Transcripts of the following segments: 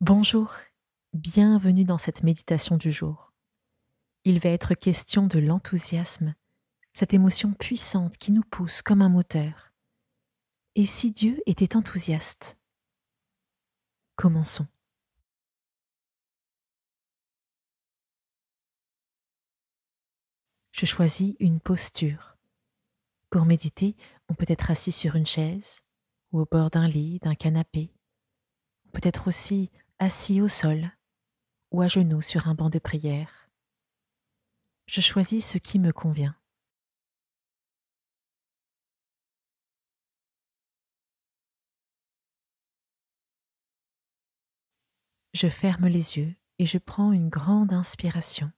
Bonjour, bienvenue dans cette méditation du jour. Il va être question de l'enthousiasme, cette émotion puissante qui nous pousse comme un moteur. Et si Dieu était enthousiaste? Commençons. Je choisis une posture. Pour méditer, on peut être assis sur une chaise ou au bord d'un lit, d'un canapé. On peut être aussi assis au sol ou à genoux sur un banc de prière. Je choisis ce qui me convient. Je ferme les yeux et je prends une grande inspiration.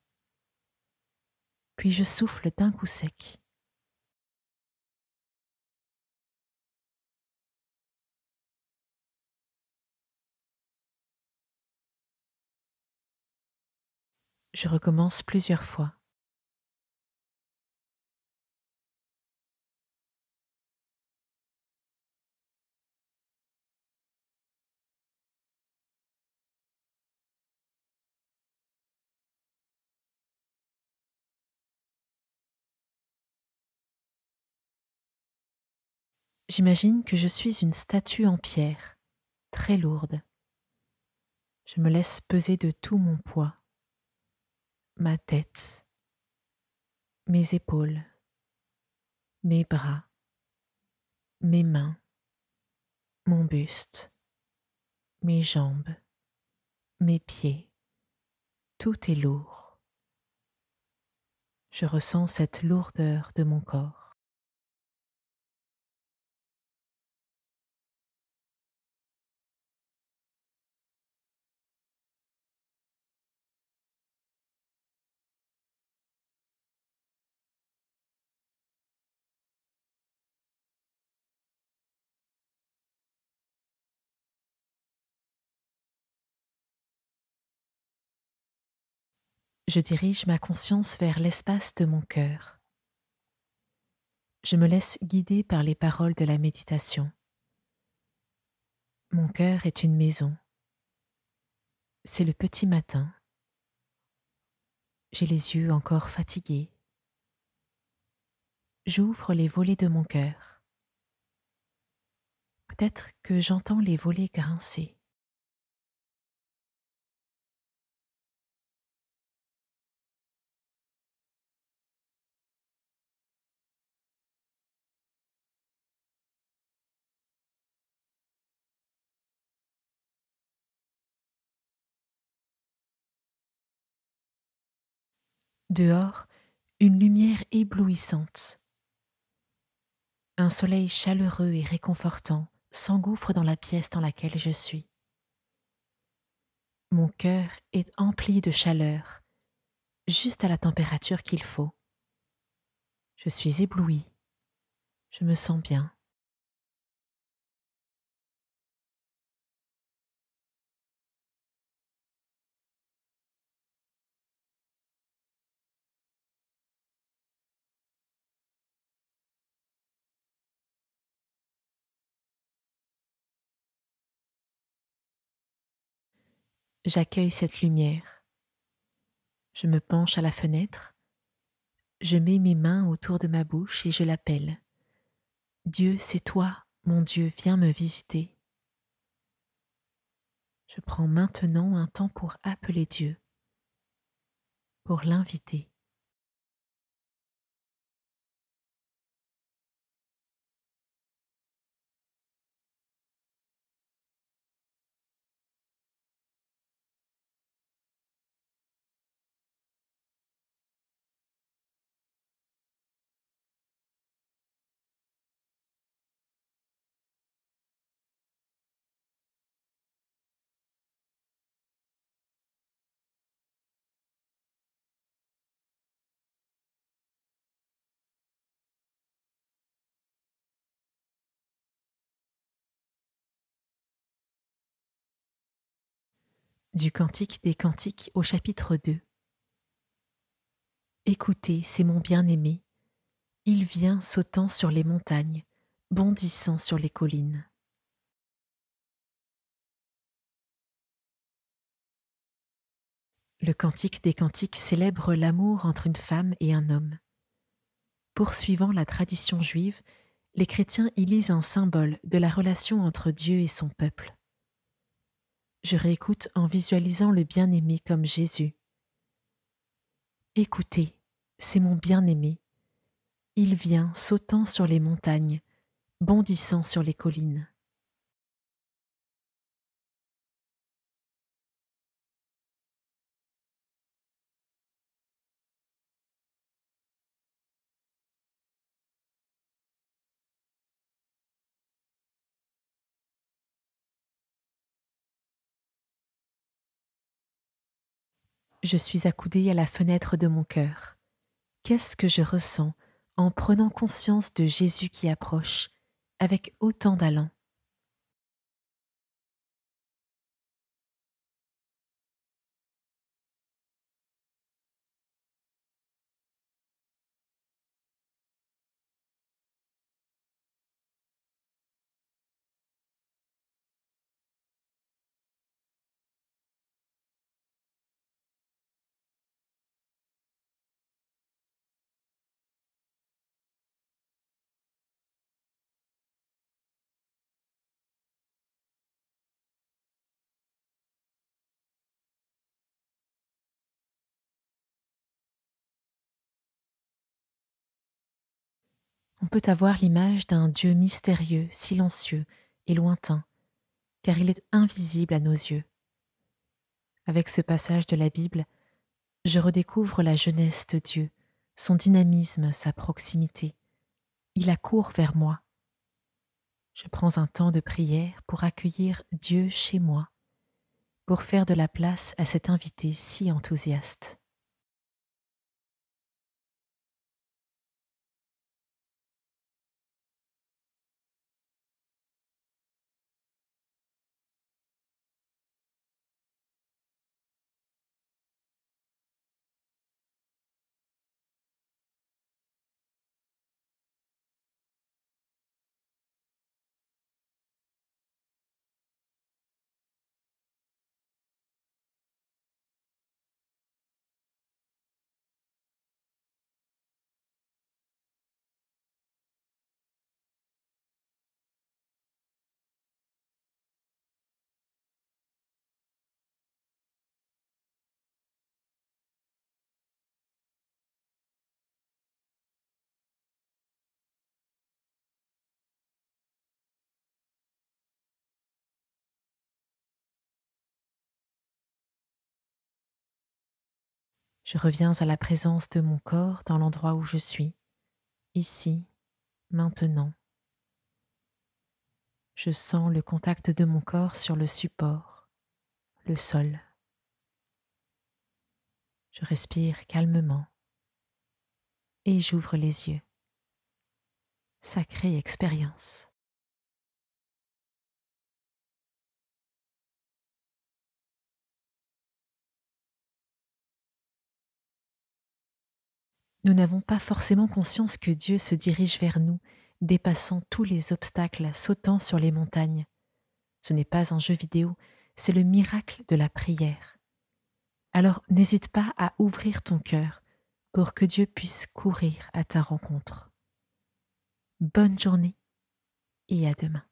Puis je souffle d'un coup sec. Je recommence plusieurs fois. J'imagine que je suis une statue en pierre, très lourde. Je me laisse peser de tout mon poids, ma tête, mes épaules, mes bras, mes mains, mon buste, mes jambes, mes pieds. Tout est lourd. Je ressens cette lourdeur de mon corps. Je dirige ma conscience vers l'espace de mon cœur. Je me laisse guider par les paroles de la méditation. Mon cœur est une maison. C'est le petit matin. J'ai les yeux encore fatigués. J'ouvre les volets de mon cœur. Peut-être que j'entends les volets grincer. Dehors, une lumière éblouissante. Un soleil chaleureux et réconfortant s'engouffre dans la pièce dans laquelle je suis. Mon cœur est empli de chaleur, juste à la température qu'il faut. Je suis éblouie. Je me sens bien. J'accueille cette lumière. Je me penche à la fenêtre. Je mets mes mains autour de ma bouche et je l'appelle. Dieu, c'est toi, mon Dieu, viens me visiter. Je prends maintenant un temps pour appeler Dieu, pour l'inviter. Du Cantique des Cantiques au chapitre 2. Écoutez, c'est mon bien-aimé. Il vient sautant sur les montagnes, bondissant sur les collines. Le Cantique des Cantiques célèbre l'amour entre une femme et un homme. Poursuivant la tradition juive, les chrétiens y lisent un symbole de la relation entre Dieu et son peuple. Je réécoute en visualisant le bien-aimé comme Jésus. Écoutez, c'est mon bien-aimé. Il vient sautant sur les montagnes, bondissant sur les collines. Je suis accoudée à la fenêtre de mon cœur. Qu'est-ce que je ressens en prenant conscience de Jésus qui approche, avec autant d'allant? On peut avoir l'image d'un Dieu mystérieux, silencieux et lointain, car il est invisible à nos yeux. Avec ce passage de la Bible, je redécouvre la jeunesse de Dieu, son dynamisme, sa proximité. Il accourt vers moi. Je prends un temps de prière pour accueillir Dieu chez moi, pour faire de la place à cet invité si enthousiaste. Je reviens à la présence de mon corps dans l'endroit où je suis, ici, maintenant. Je sens le contact de mon corps sur le support, le sol. Je respire calmement et j'ouvre les yeux. Sacrée expérience. Nous n'avons pas forcément conscience que Dieu se dirige vers nous, dépassant tous les obstacles, sautant sur les montagnes. Ce n'est pas un jeu vidéo, c'est le miracle de la prière. Alors n'hésite pas à ouvrir ton cœur pour que Dieu puisse courir à ta rencontre. Bonne journée et à demain.